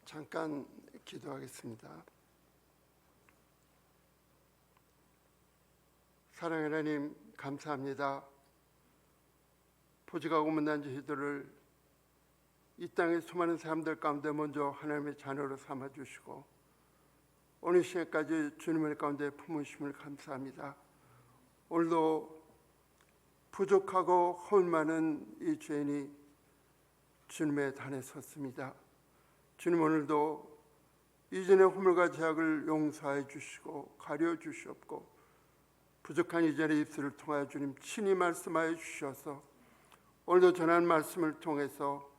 잠깐 기도하겠습니다. 사랑하는 하나님, 감사합니다. 포직하고 못난 저희들을 이 땅의 수많은 사람들 가운데 먼저 하나님의 자녀로 삼아주시고 오늘 시간까지 주님의 가운데 품으심을 감사합니다. 오늘도 부족하고 허울 많은 이 죄인이 주님의 단에 섰습니다. 주님, 오늘도 이전의 허물과 죄악을 용서해 주시고 가려 주시옵고 부족한 이전의 입술을 통하여 주님 친히 말씀하여 주셔서 오늘도 전한 말씀을 통해서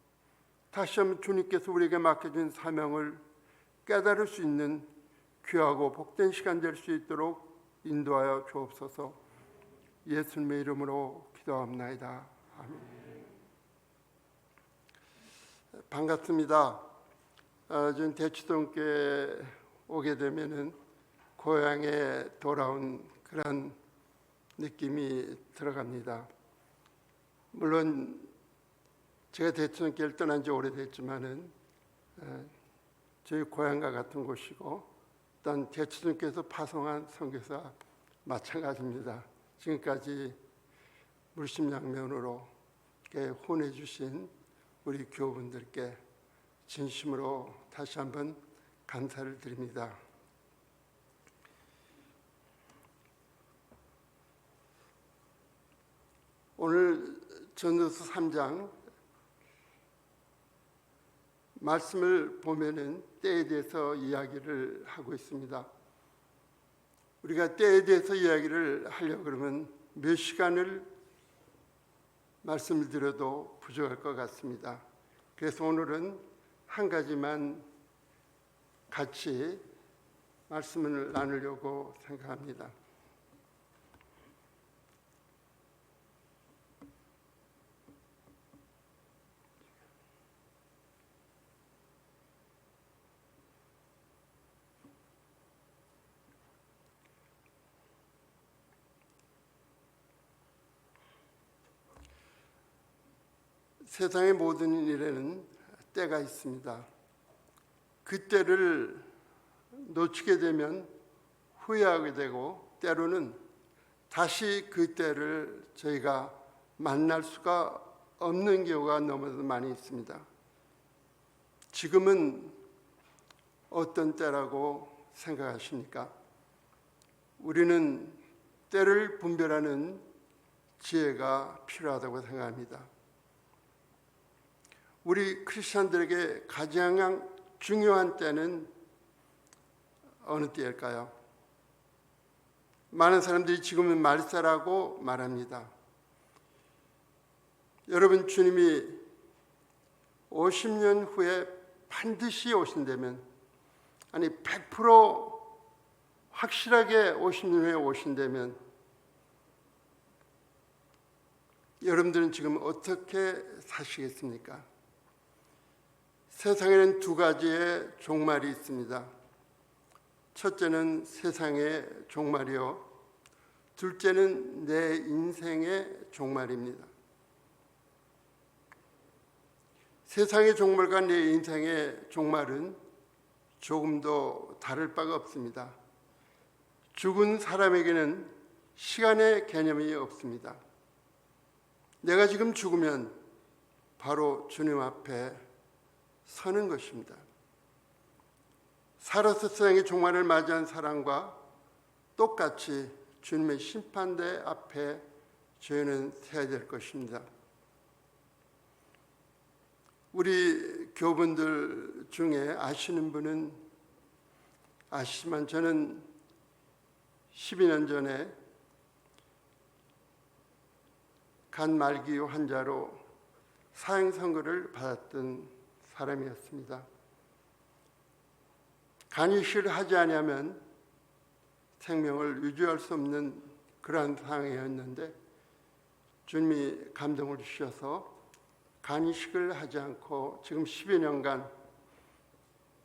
다시 한번 주님께서 우리에게 맡겨진 사명을 깨달을 수 있는 귀하고 복된 시간 될 수 있도록 인도하여 주옵소서. 예수님의 이름으로 기도합나이다. 아멘. 반갑습니다. 전 대치동교회 오게 되면은 고향에 돌아온 그런 느낌이 들어갑니다. 물론 제가 대치동교회를 떠난 지 오래됐지만은 저희 고향과 같은 곳이고 또한 대치동교회에서 파송한 선교사 마찬가지입니다. 지금까지 물심양면으로 후원해 주신 우리 교우분들께 진심으로 다시 한번 감사를 드립니다. 오늘 전도서 3장 말씀을 보면은 때에 대해서 이야기를 하고 있습니다. 우리가 때에 대해서 이야기를 하려고 그러면 몇 시간을 말씀을 드려도 부족할 것 같습니다. 그래서 오늘은 한 가지만 같이 말씀을 나누려고 생각합니다. 세상의 모든 일에는 때가 있습니다. 그 때를 놓치게 되면 후회하게 되고 때로는 다시 그 때를 저희가 만날 수가 없는 경우가 너무도 많이 있습니다. 지금은 어떤 때라고 생각하십니까? 우리는 때를 분별하는 지혜가 필요하다고 생각합니다. 우리 크리스천들에게 가장 중요한 때는 어느 때일까요? 많은 사람들이 지금은 말세라고 말합니다. 여러분, 주님이 50년 후에 반드시 오신다면, 아니 100% 확실하게 50년 후에 오신다면 여러분들은 지금 어떻게 사시겠습니까? 세상에는 두 가지의 종말이 있습니다. 첫째는 세상의 종말이요, 둘째는 내 인생의 종말입니다. 세상의 종말과 내 인생의 종말은 조금도 다를 바가 없습니다. 죽은 사람에게는 시간의 개념이 없습니다. 내가 지금 죽으면 바로 주님 앞에 서는 것입니다. 살아서 세상의 종말을 맞이한 사람과 똑같이 주님의 심판대 앞에 저희는 서야 될 것입니다. 우리 교분들 중에 아시는 분은 아시지만 저는 12년 전에 간 말기의 환자로 사형 선고를 받았던 사람이었습니다. 간 이식을 하지 않으면 생명을 유지할 수 없는 그러한 상황이었는데 주님이 감동을 주셔서 간 이식을 하지 않고 지금 10여 년간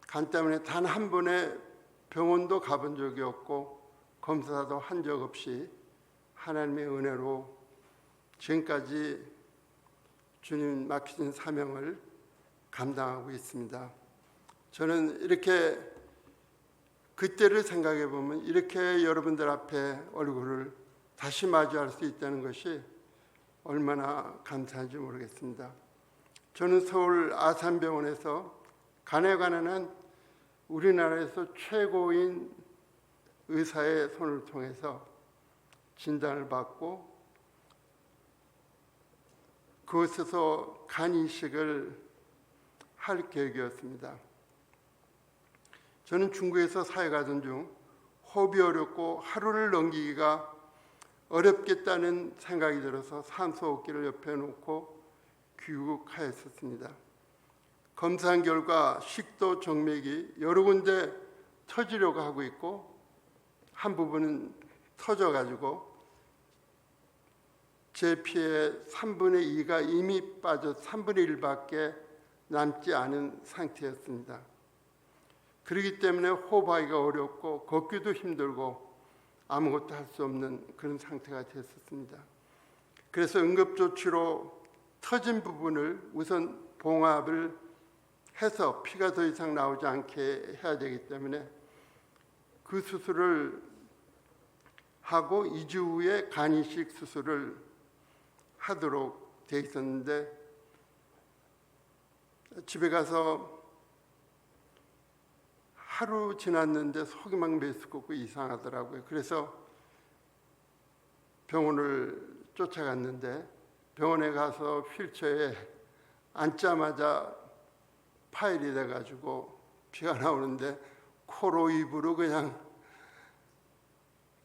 간 때문에 단 한 번의 병원도 가본 적이 없고 검사도 한 적 없이 하나님의 은혜로 지금까지 주님 맡기신 사명을 감당하고 있습니다. 저는 이렇게 그때를 생각해 보면 이렇게 여러분들 앞에 얼굴을 다시 마주할 수 있다는 것이 얼마나 감사한지 모르겠습니다. 저는 서울 아산병원에서 간에 관한 한 우리나라에서 최고인 의사의 손을 통해서 진단을 받고 그곳에서 간 이식을 할 계획이었습니다. 저는 중국에서 사회가던 중 호흡이 어렵고 하루를 넘기기가 어렵겠다는 생각이 들어서 산소호흡기를 옆에 놓고 귀국하였었습니다. 검사한 결과 식도 정맥이 여러 군데 터지려고 하고 있고 한 부분은 터져가지고 제 피의 3분의 2가 이미 빠져 3분의 1밖에 남지 않은 상태였습니다. 그렇기 때문에 호흡하기가 어렵고 걷기도 힘들고 아무것도 할 수 없는 그런 상태가 됐었습니다. 그래서 응급조치로 터진 부분을 우선 봉합을 해서 피가 더 이상 나오지 않게 해야 되기 때문에 그 수술을 하고 2주 후에 간 이식 수술을 하도록 돼 있었는데 집에 가서 하루 지났는데 속이 막 메스껍고 이상하더라고요. 그래서 병원을 쫓아갔는데 병원에 가서 휠체어에 앉자마자 파열이 돼가지고 피가 나오는데 코로 입으로 그냥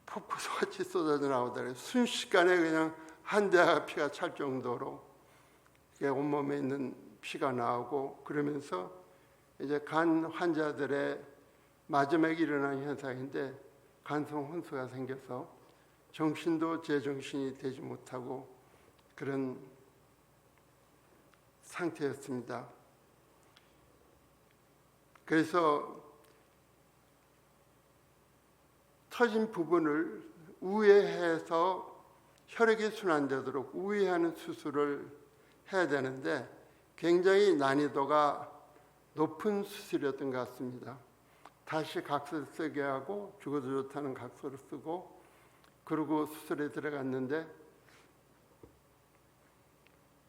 폭포수같이 쏟아져 나오더라고요. 순식간에 그냥 한 대가 피가 찰 정도로 온몸에 있는 피가 나오고 그러면서 이제 간 환자들의 마지막에 일어나는 현상인데 간성 혼수가 생겨서 정신도 제정신이 되지 못하고 그런 상태였습니다. 그래서 터진 부분을 우회해서 혈액이 순환되도록 우회하는 수술을 해야 되는데 굉장히 난이도가 높은 수술이었던 것 같습니다. 다시 각서를 쓰게 하고 죽어도 좋다는 각서를 쓰고 그리고 수술에 들어갔는데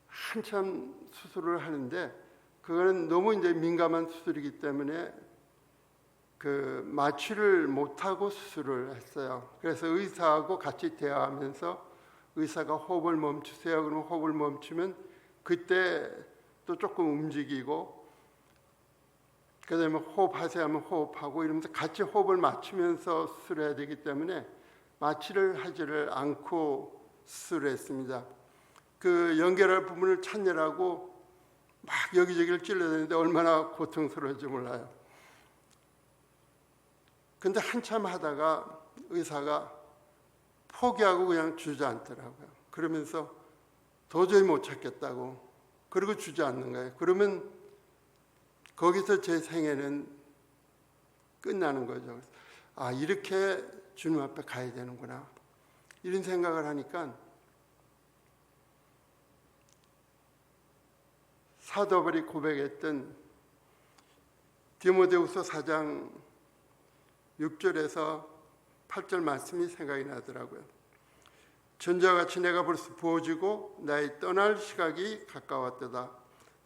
한참 수술을 하는데 그거는 너무 이제 민감한 수술이기 때문에 그 마취를 못하고 수술을 했어요. 그래서 의사하고 같이 대화하면서 의사가 호흡을 멈추세요. 그러면 호흡을 멈추면 그때 또 조금 움직이고 그다음에 호흡하세요 하면 호흡하고 이러면서 같이 호흡을 맞추면서 수술해야 되기 때문에 마취를 하지를 않고 수술을 했습니다. 그 연결할 부분을 찾느라고 막 여기저기를 찔러대는데 얼마나 고통스러운지 몰라요. 근데 한참 하다가 의사가 포기하고 그냥 주저앉더라고요. 그러면서 도저히 못 찾겠다고 그리고 주저앉는 거예요. 그러면 거기서 제 생애는 끝나는 거죠. 아, 이렇게 주님 앞에 가야 되는구나. 이런 생각을 하니까 사도 바울이 고백했던 디모데후서 4장 6절에서 8절 말씀이 생각이 나더라고요. 전자와 같이 내가 벌써 부어지고 나의 떠날 시각이 가까웠도다.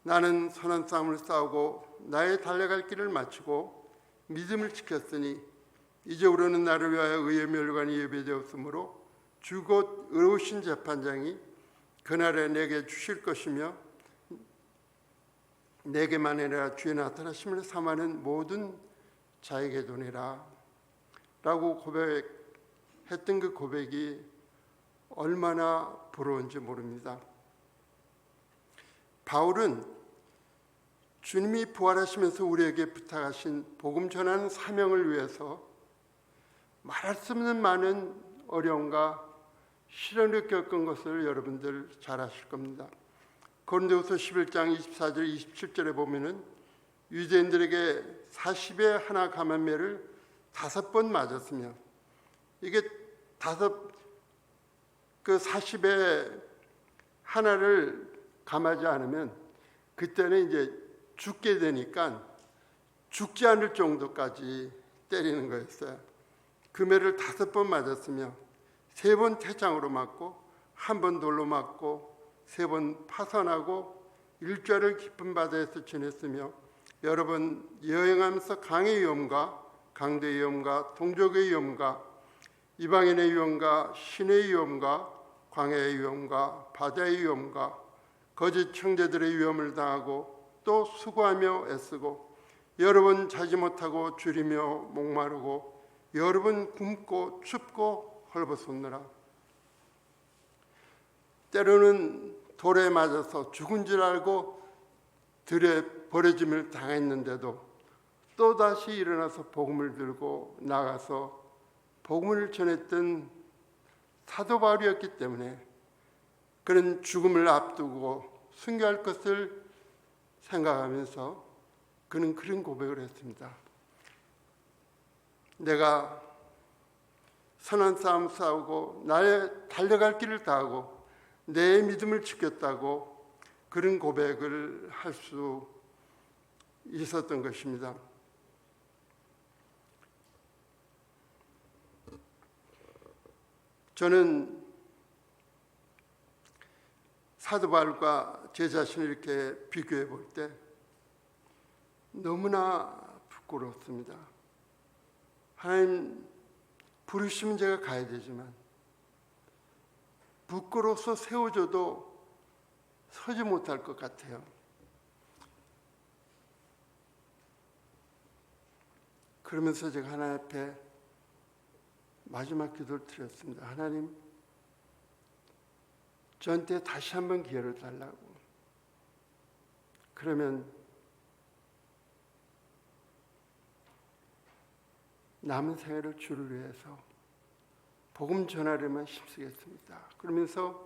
나는 선한 싸움을 싸우고 나의 달려갈 길을 마치고 믿음을 지켰으니 이제부로는 나를 위하여 의의 멸관이 예배되었으므로 주 곧 의로우신 재판장이 그날에 내게 주실 것이며 내게만 아니라 주의 나타나심을 삼하는 모든 자에게 도니라 라고 고백했던 그 고백이 얼마나 부러운지 모릅니다. 바울은 주님이 부활하시면서 우리에게 부탁하신 복음 전하는 사명을 위해서 말할 수 없는 많은 어려움과 시련을 겪은 것을 여러분들 잘 아실 겁니다. 고린도후서 11장 24절 27절에 보면은 유대인들에게 40에 하나 감한매를 5번 맞았으며 이게 40에 하나를 감하지 않으면 그때는 이제 죽게 되니까 죽지 않을 정도까지 때리는 거였어요. 금해를 5번 맞았으며 3번 태장으로 맞고 1번 돌로 맞고 3번 파선하고 일주일을 깊은 바다에서 지냈으며 여러 번 여행하면서 강의 위험과 강대 위험과 동족의 위험과 이방인의 위험과 신의 위험과 광야의 위험과 바다의 위험과 거짓 형제들의 위험을 당하고 또 수고하며 애쓰고 여러 번 자지 못하고 줄이며 목마르고 여러 번 굶고 춥고 헐벗었느라. 때로는 돌에 맞아서 죽은 줄 알고 들에 버려짐을 당했는데도 또다시 일어나서 복음을 들고 나가서 복음을 전했던 사도 바울이었기 때문에 그런 죽음을 앞두고 순교할 것을 생각하면서 그는 그런 고백을 했습니다. 내가 선한 싸움 싸우고 나의 달려갈 길을 다하고 내 믿음을 지켰다고 그런 고백을 할 수 있었던 것입니다. 저는 사도 바울과 제 자신을 이렇게 비교해 볼 때 너무나 부끄럽습니다. 하나님 부르시면 제가 가야 되지만 부끄러워서 세워줘도 서지 못할 것 같아요. 그러면서 제가 하나님 앞에 마지막 기도를 드렸습니다. 하나님, 저한테 다시 한번 기회를 달라고. 그러면 남은 생애를 주를 위해서 복음 전하려만 힘쓰겠습니다. 그러면서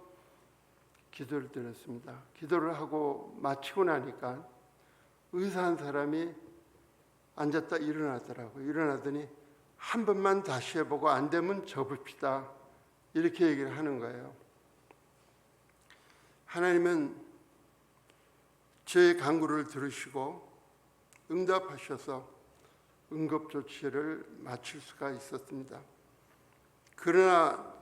기도를 드렸습니다. 기도를 하고 마치고 나니까 의사 한 사람이 앉았다 일어나더라고요. 일어나더니 한 번만 다시 해보고 안 되면 접읍시다. 이렇게 얘기를 하는 거예요. 하나님은 제 간구를 들으시고 응답하셔서 응급조치를 마칠 수가 있었습니다. 그러나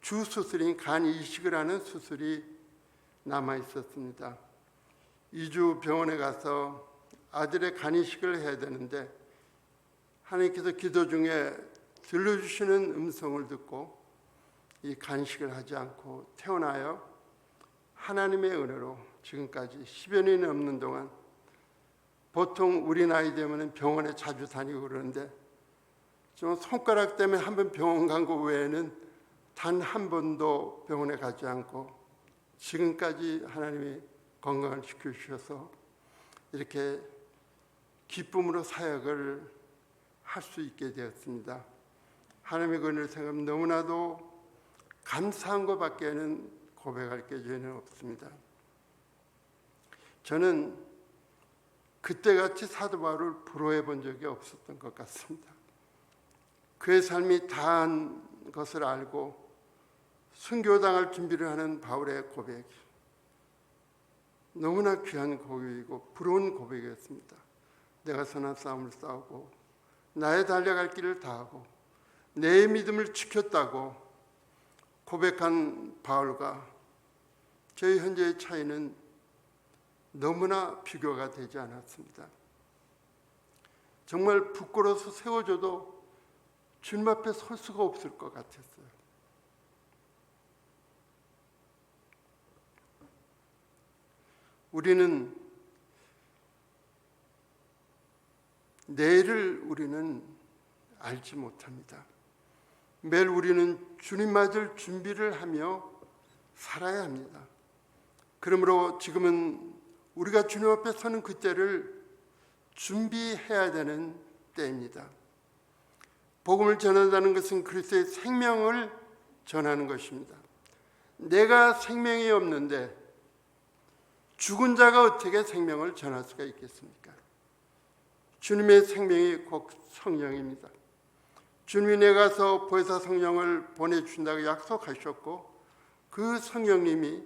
주 수술인 간 이식을 하는 수술이 남아 있었습니다. 2주 병원에 가서 아들의 간 이식을 해야 되는데 하나님께서 기도 중에 들려주시는 음성을 듣고 이 간식을 하지 않고 태어나요. 하나님의 은혜로 지금까지 10여 년이 넘는 동안 보통 우리 나이 되면 병원에 자주 다니고 그러는데 저 손가락 때문에 한 번 병원 간 거 외에는 단 한 번도 병원에 가지 않고 지금까지 하나님이 건강을 지켜주셔서 이렇게 기쁨으로 사역을 할 수 있게 되었습니다. 하나님의 은혜를 생각하면 너무나도 감사한 것밖에는 고백할 게 전혀 없습니다. 저는 그때같이 사도 바울을 부러워해 본 적이 없었던 것 같습니다. 그의 삶이 다한 것을 알고 순교당할 준비를 하는 바울의 고백, 너무나 귀한 고백이고 부러운 고백이었습니다. 내가 선한 싸움을 싸우고 나의 달려갈 길을 다하고 내 믿음을 지켰다고 고백한 바울과 저희 현재의 차이는 너무나 비교가 되지 않았습니다. 정말 부끄러워서 세워줘도 주님 앞에 설 수가 없을 것 같았어요. 우리는 내일을 우리는 알지 못합니다. 매일 우리는 주님 맞을 준비를 하며 살아야 합니다. 그러므로 지금은 우리가 주님 앞에 서는 그때를 준비해야 되는 때입니다. 복음을 전한다는 것은 그리스도의 생명을 전하는 것입니다. 내가 생명이 없는데 죽은 자가 어떻게 생명을 전할 수가 있겠습니까? 주님의 생명이 곧 성령입니다. 주님이 내가서 보혜사 성령을 보내주신다고 약속하셨고 그 성령님이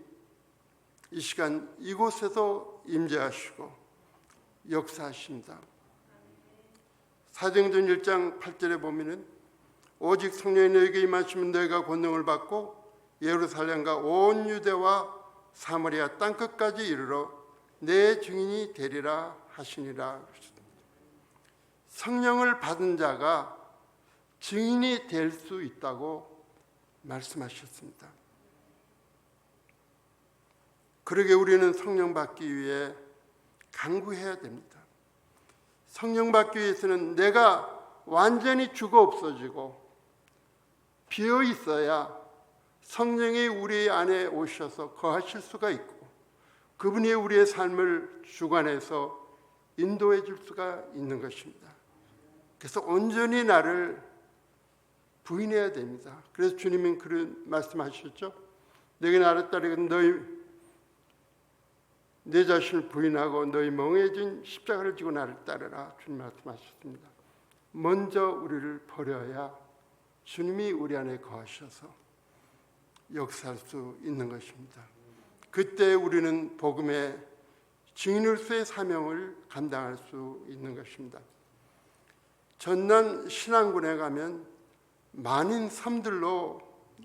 이 시간 이곳에서 임재하시고 역사하십니다. 사도행전 1장 8절에 보면은 오직 성령이 너에게 임하시면 너희가 권능을 받고 예루살렘과 온 유대와 사마리아 땅끝까지 이르러 내 증인이 되리라 하시니라. 성령을 받은 자가 증인이 될 수 있다고 말씀하셨습니다. 그러게 우리는 성령 받기 위해 간구해야 됩니다. 성령 받기 위해서는 내가 완전히 죽어 없어지고 비어 있어야 성령이 우리 안에 오셔서 거하실 수가 있고 그분이 우리의 삶을 주관해서 인도해 줄 수가 있는 것입니다. 그래서 온전히 나를 부인해야 됩니다. 그래서 주님은 그런 말씀하셨죠. 너희 나를 따르고 내 자신을 부인하고 너희 멍해진 십자가를 지고 나를 따르라. 주님 말씀하셨습니다. 먼저 우리를 버려야 주님이 우리 안에 거하셔서 역사할 수 있는 것입니다. 그때 우리는 복음의 증인으로서의 사명을 감당할 수 있는 것입니다. 전남 신안군에 가면 많은 섬들로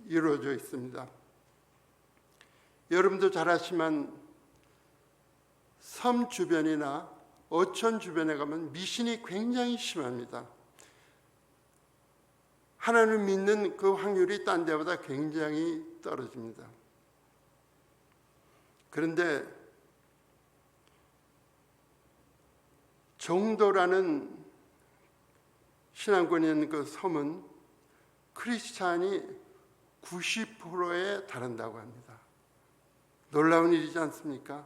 이루어져 있습니다. 여러분도 잘 아시지만 섬 주변이나 어촌 주변에 가면 미신이 굉장히 심합니다. 하나님을 믿는 그 확률이 딴 데보다 굉장히 떨어집니다. 그런데 정도라는 신안군에 있는 그 섬은 크리스찬이 90%에 달한다고 합니다. 놀라운 일이지 않습니까?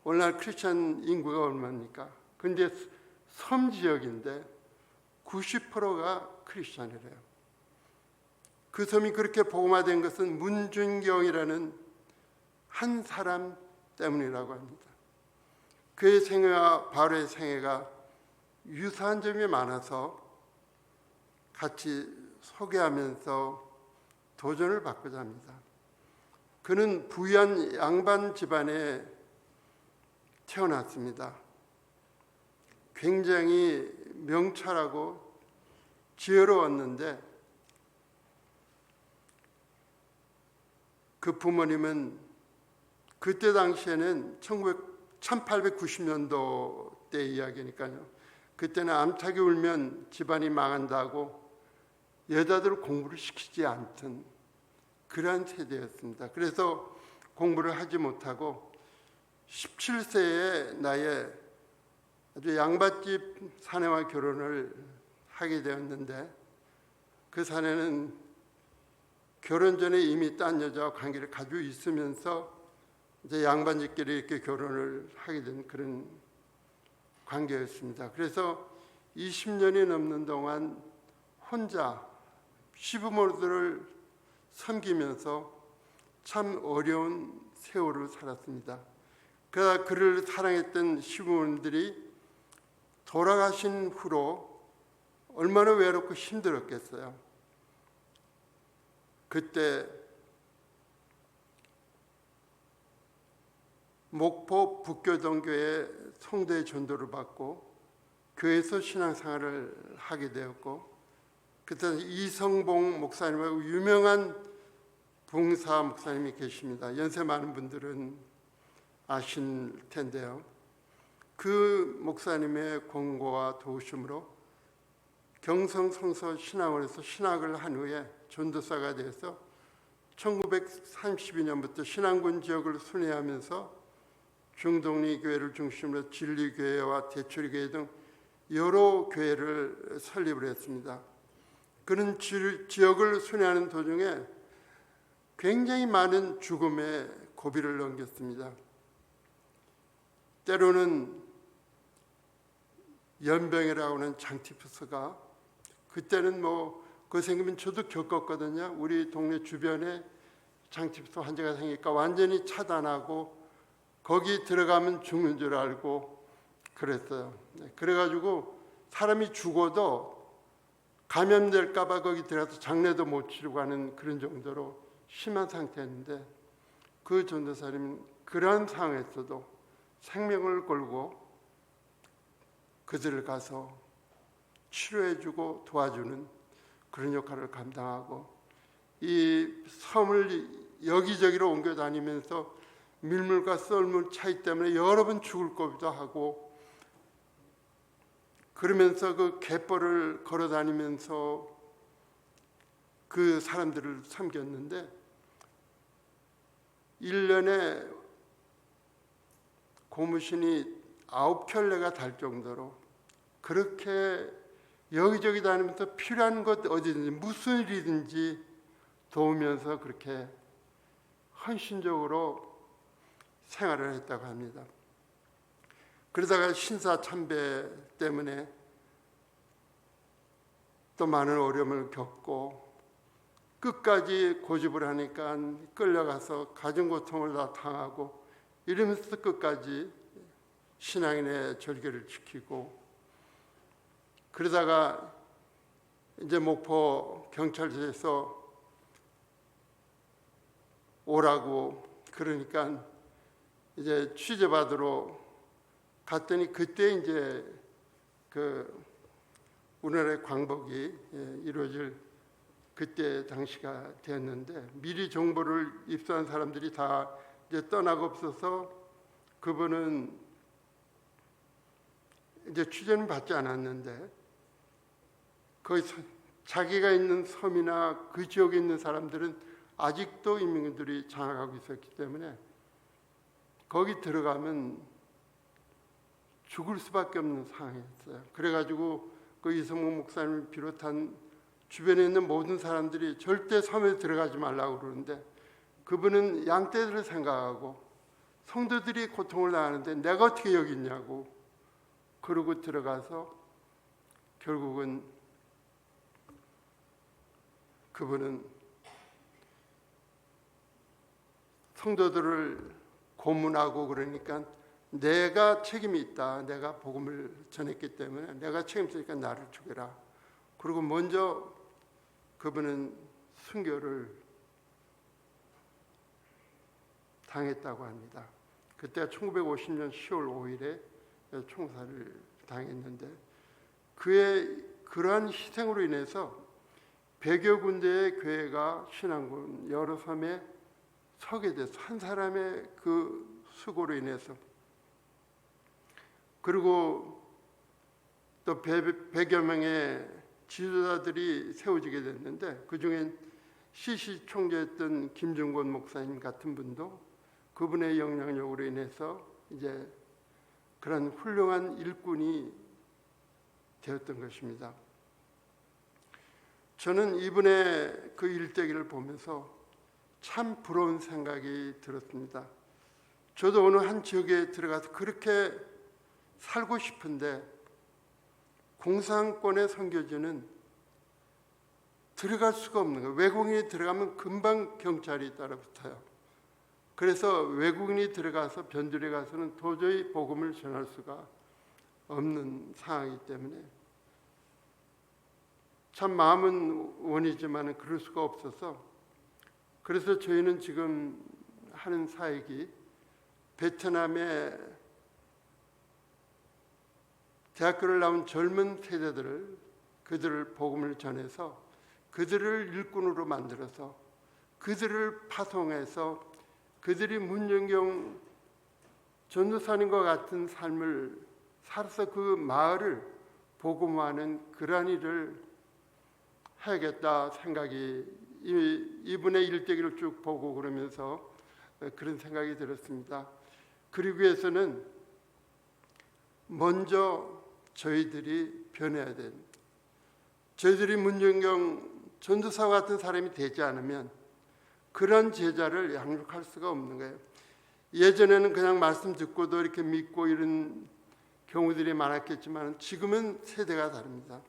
오늘날 크리스찬 인구가 얼마입니까? 그런데 섬 지역인데 90%가 크리스찬이래요. 그 섬이 그렇게 복음화된 것은 문준경이라는 한 사람 때문이라고 합니다. 그의 생애와 바울의 생애가 유사한 점이 많아서 같이 소개하면서 도전을 받고자 합니다. 그는 부유한 양반 집안에 태어났습니다. 굉장히 명철하고 지혜로웠는데 그 부모님은 그때 당시에는 1890년도 때 이야기니까요. 그때는 암탉이 울면 집안이 망한다고 여자들을 공부를 시키지 않던 그러한 세대였습니다. 그래서 공부를 하지 못하고 17세의 나이에 아주 양반집 사내와 결혼을 하게 되었는데 그 사내는 결혼 전에 이미 딴 여자와 관계를 가지고 있으면서 이제 양반집끼리 이렇게 결혼을 하게 된 그런 관계였습니다. 그래서 20년이 넘는 동안 혼자 시부모들을 섬기면서 참 어려운 세월을 살았습니다. 그러다 그를 사랑했던 시부모님들이 돌아가신 후로 얼마나 외롭고 힘들었겠어요. 그때 목포 북교동교회 성도의 전도를 받고 교회에서 신앙생활을 하게 되었고 그때 이성봉 목사님하고 유명한 봉사 목사님이 계십니다. 연세 많은 분들은 아실 텐데요. 그 목사님의 권고와 도우심으로 경성성서 신학원에서 신학을 한 후에 전도사가 돼서 1932년부터 신안군 지역을 순회하면서 중동리 교회를 중심으로 진리교회와 대초리교회 등 여러 교회를 설립을 했습니다. 그는 지역을 순회하는 도중에 굉장히 많은 죽음의 고비를 넘겼습니다. 때로는 연병이라고 하는 장티푸스가 그때는 그거 생기면 저도 겪었거든요. 우리 동네 주변에 장티푸스 환자가 생기니까 완전히 차단하고 거기 들어가면 죽는 줄 알고 그랬어요. 그래가지고 사람이 죽어도 감염될까 봐 거기 들어가서 장례도 못 치르고 하는 그런 정도로 심한 상태였는데 그 전도사님은 그러한 상황에서도 생명을 걸고 그들을 가서 치료해주고 도와주는 그런 역할을 감당하고, 이 섬을 여기저기로 옮겨 다니면서 밀물과 썰물 차이 때문에 여러 번 죽을 거기도 하고, 그러면서 그 갯벌을 걸어 다니면서 그 사람들을 섬겼는데 1년에 고무신이 9켤레가 달 정도로 그렇게 여기저기 다니면서 필요한 것 어디든지 무슨 일이든지 도우면서 그렇게 헌신적으로 생활을 했다고 합니다. 그러다가 신사참배 때문에 또 많은 어려움을 겪고 끝까지 고집을 하니까 끌려가서 가정고통을 다 당하고 이러면서 끝까지 신앙인의 절개를 지키고, 그러다가 이제 목포 경찰서에서 오라고 그러니까 이제 취재받으러 갔더니 그때 이제 그 우리나라의 광복이 이루어질 그때 당시가 되었는데, 미리 정보를 입수한 사람들이 다 이제 떠나고 없어서 그분은 이제 취재는 받지 않았는데, 거기 자기가 있는 섬이나 그 지역에 있는 사람들은 아직도 인민군들이 장악하고 있었기 때문에 거기 들어가면 죽을 수밖에 없는 상황이었어요. 그래가지고 그 이성목 목사님을 비롯한 주변에 있는 모든 사람들이 절대 섬에 들어가지 말라고 그러는데, 그분은 양떼들을 생각하고 성도들이 고통을 당하는데 내가 어떻게 여기 있냐고 그러고 들어가서 결국은 그분은 성도들을 고문하고 그러니까 내가 책임이 있다. 내가 복음을 전했기 때문에 내가 책임지니까 나를 죽여라. 그리고 먼저 그분은 순교를 당했다고 합니다. 그때가 1950년 10월 5일에 총살을 당했는데, 그의 그러한 희생으로 인해서 100여 군데의 교회가 신앙군 여러 섬에 서게 돼서 한 사람의 그 수고로 인해서, 그리고 또 100여 명의 지도자들이 세워지게 됐는데, 그중엔 CC 총재였던 김중권 목사님 같은 분도 그분의 영향력으로 인해서 이제 그런 훌륭한 일꾼이 되었던 것입니다. 저는 이분의 그 일대기를 보면서 참 부러운 생각이 들었습니다. 저도 어느 한 지역에 들어가서 그렇게 살고 싶은데 공산권의 선교지는 들어갈 수가 없는 거예요. 외국인이 들어가면 금방 경찰이 따라붙어요. 그래서 외국인이 들어가서 변두리에 가서는 도저히 복음을 전할 수가 없는 상황이기 때문에 참 마음은 원이지만 그럴 수가 없어서, 그래서 저희는 지금 하는 사역이 베트남의 대학교를 나온 젊은 세대들을, 그들을 복음을 전해서 그들을 일꾼으로 만들어서 그들을 파송해서 그들이 문정경 전도사님과 같은 삶을 살아서 그 마을을 복음화하는 그러한 일을 해야겠다 생각이, 이분의 일대기를 쭉 보고 그러면서 그런 생각이 들었습니다. 그러기 위해서는 먼저 저희들이 변해야 됩니다. 저희들이 문정경 전도사와 같은 사람이 되지 않으면 그런 제자를 양육할 수가 없는 거예요. 예전에는 그냥 말씀 듣고도 이렇게 믿고 이런 경우들이 많았겠지만 지금은 세대가 다릅니다.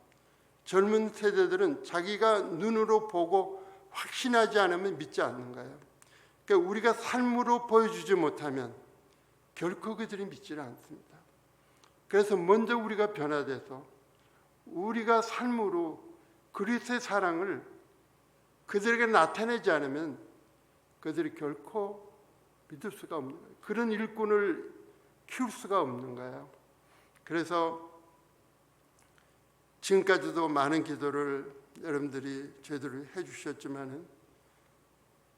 젊은 세대들은 자기가 눈으로 보고 확신하지 않으면 믿지 않는 거예요. 그러니까 우리가 삶으로 보여주지 못하면 결코 그들이 믿지를 않습니다. 그래서 먼저 우리가 변화돼서 우리가 삶으로 그리스도의 사랑을 그들에게 나타내지 않으면 그들이 결코 믿을 수가 없는 거예요. 그런 일꾼을 키울 수가 없는 거예요. 그래서 지금까지도 많은 기도를 여러분들이 제대로 해주셨지만은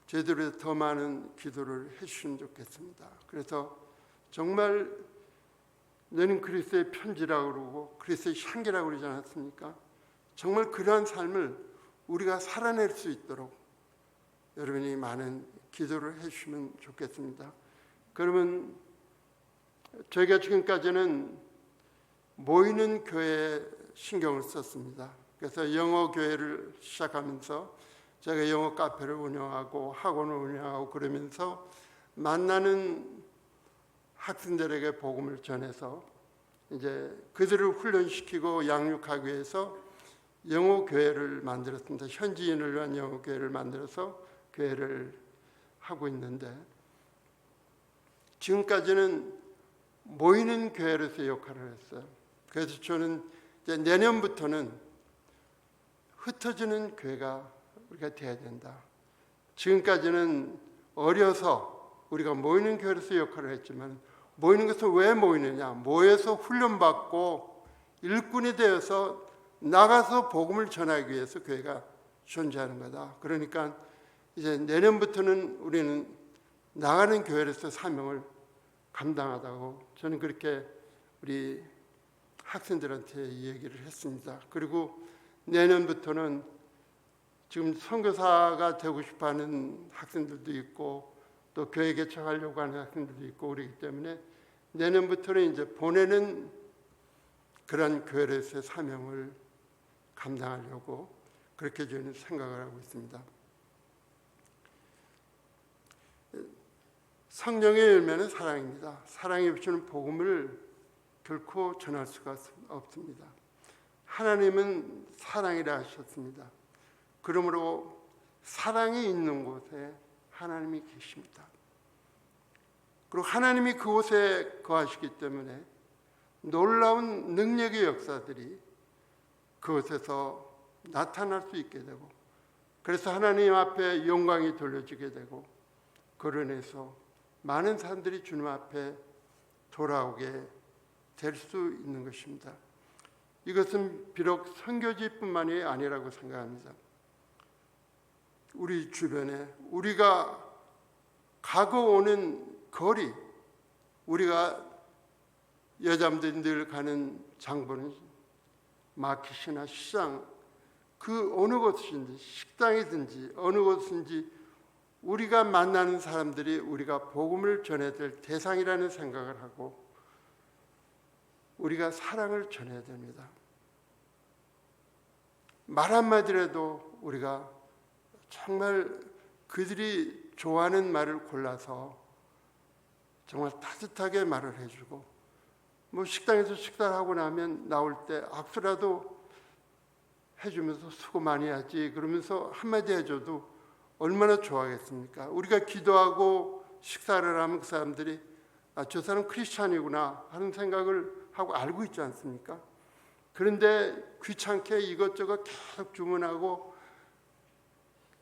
제대로 더 많은 기도를 해주시면 좋겠습니다. 그래서 정말 너는 그리스도의 편지라고 그러고 그리스도의 향기라고 그러지 않았습니까? 정말 그러한 삶을 우리가 살아낼 수 있도록 여러분이 많은 기도를 해주시면 좋겠습니다. 그러면 저희가 지금까지는 모이는 교회에 신경을 썼습니다. 그래서 영어 교회를 시작하면서 제가 영어 카페를 운영하고 학원을 운영하고 그러면서 만나는 학생들에게 복음을 전해서 이제 그들을 훈련시키고 양육하기 위해서 영어 교회를 만들었습니다. 현지인을 위한 영어 교회를 만들어서 교회를 하고 있는데 지금까지는 모이는 교회로서 역할을 했어요. 그래서 저는 이제 내년부터는 흩어지는 교회가 우리가 돼야 된다. 지금까지는 어려서 우리가 모이는 교회로서 역할을 했지만 모이는 것은 왜 모이느냐? 모여서 훈련받고 일꾼이 되어서 나가서 복음을 전하기 위해서 교회가 존재하는 거다. 그러니까 이제 내년부터는 우리는 나가는 교회로서 사명을 감당하다고 저는 그렇게 우리 학생들한테 이 얘기를 했습니다. 그리고 내년부터는 지금 선교사가 되고 싶어하는 학생들도 있고 또 교회 개척하려고 하는 학생들도 있고 그렇기 때문에 내년부터는 이제 보내는 그런 교회로서의 사명을 감당하려고 그렇게 저는 생각을 하고 있습니다. 성령의 열매는 사랑입니다. 사랑이 비추는 복음을 결코 전할 수가 없습니다. 하나님은 사랑이라 하셨습니다. 그러므로 사랑이 있는 곳에 하나님이 계십니다. 그리고 하나님이 그곳에 거하시기 때문에 놀라운 능력의 역사들이 그곳에서 나타날 수 있게 되고 그래서 하나님 앞에 영광이 돌려지게 되고 그로 인해서 많은 사람들이 주님 앞에 돌아오게 될 수 있는 것입니다. 이것은 비록 선교지뿐만이 아니라고 생각합니다. 우리 주변에 우리가 가고 오는 거리, 우리가 여자분들이 늘 가는 장보는 마켓이나 시장, 그 어느 곳이든지 식당이든지 어느 곳인지 우리가 만나는 사람들이 우리가 복음을 전해야 될 대상이라는 생각을 하고 우리가 사랑을 전해야 됩니다. 말 한마디라도 우리가 정말 그들이 좋아하는 말을 골라서 정말 따뜻하게 말을 해주고 뭐 식당에서 식사를 하고 나면 나올 때 악수라도 해주면서 수고 많이 하지 그러면서 한마디 해줘도 얼마나 좋아하겠습니까? 우리가 기도하고 식사를 하면 그 사람들이 아, 저 사람 크리스찬이구나 하는 생각을 하고 알고 있지 않습니까? 그런데 귀찮게 이것저것 계속 주문하고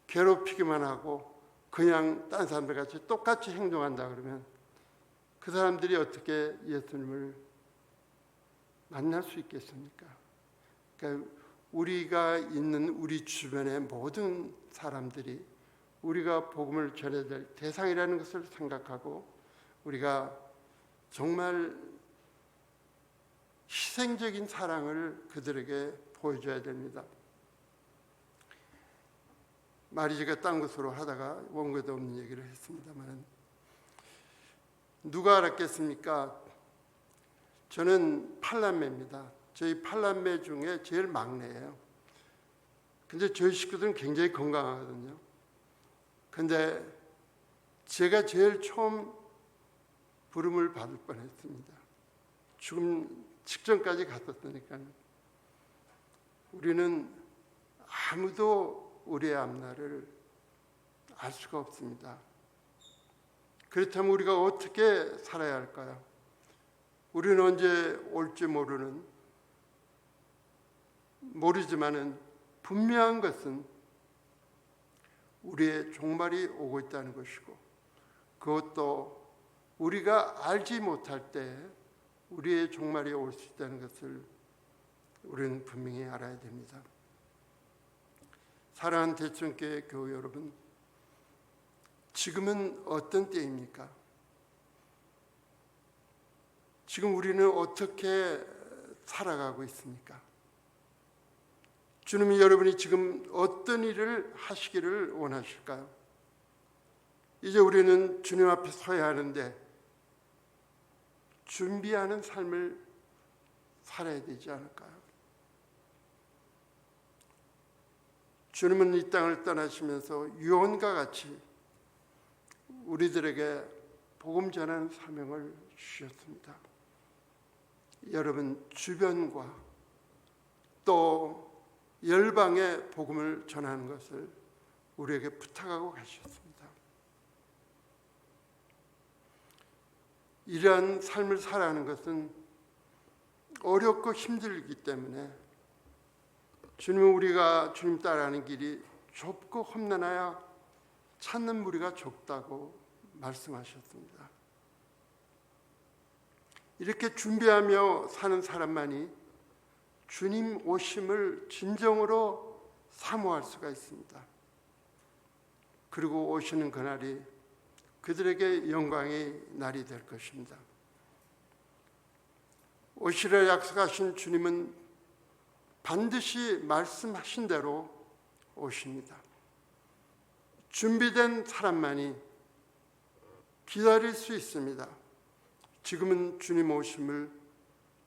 괴롭히기만 하고 그냥 딴 사람들 같이 똑같이 행동한다 그러면 그 사람들이 어떻게 예수님을 만날 수 있겠습니까? 그러니까 우리가 있는 우리 주변의 모든 사람들이 우리가 복음을 전해야 될 대상이라는 것을 생각하고 우리가 정말 희생적인 사랑을 그들에게 보여줘야 됩니다. 마리지가 딴 것으로 하다가 원고도 없는 얘기를 했습니다만 누가 알았겠습니까? 저는 8남매입니다. 저희 8남매 중에 제일 막내예요. 근데 저희 식구들은 굉장히 건강하거든요. 근데 제가 제일 처음 부름을 받을 뻔했습니다. 죽음 직전까지 갔었으니까요. 우리는 아무도 우리의 앞날을 알 수가 없습니다. 그렇다면 우리가 어떻게 살아야 할까요? 우리는 언제 올지 모르지만은 분명한 것은 우리의 종말이 오고 있다는 것이고 그것도 우리가 알지 못할 때 우리의 종말이 올 수 있다는 것을 우리는 분명히 알아야 됩니다. 사랑하는 대천교회 교우 여러분, 지금은 어떤 때입니까? 지금 우리는 어떻게 살아가고 있습니까? 주님이 여러분이 지금 어떤 일을 하시기를 원하실까요? 이제 우리는 주님 앞에 서야 하는데 준비하는 삶을 살아야 되지 않을까요? 주님은 이 땅을 떠나시면서 유언과 같이 우리들에게 복음 전하는 사명을 주셨습니다. 여러분 주변과 또 열방의 복음을 전하는 것을 우리에게 부탁하고 가셨습니다. 이러한 삶을 살아가는 것은 어렵고 힘들기 때문에 주님은 우리가 주님 따라가는 길이 좁고 험난하여 찾는 무리가 좁다고 말씀하셨습니다. 이렇게 준비하며 사는 사람만이 주님 오심을 진정으로 사모할 수가 있습니다. 그리고 오시는 그날이 그들에게 영광의 날이 될 것입니다. 오시려 약속하신 주님은 반드시 말씀하신 대로 오십니다. 준비된 사람만이 기다릴 수 있습니다. 지금은 주님 오심을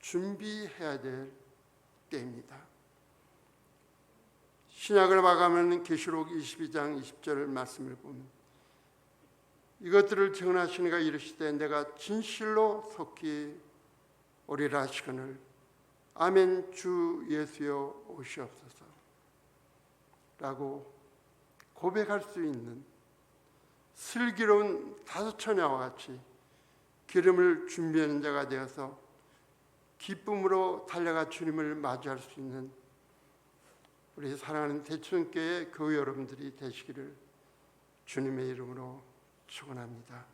준비해야 될 때입니다. 신약을 마감하는 계시록 22장 20절 말씀을 보면 이것들을 증언하시는 이가 이르시되 내가 진실로 속히 오리라 하시거늘 아멘 주 예수여 오시옵소서 라고 고백할 수 있는 슬기로운 다소처녀와 같이 기름을 준비하는 자가 되어서 기쁨으로 달려가 주님을 맞이할 수 있는 우리 사랑하는 대천교회 교회 여러분들이 되시기를 주님의 이름으로 축원합니다.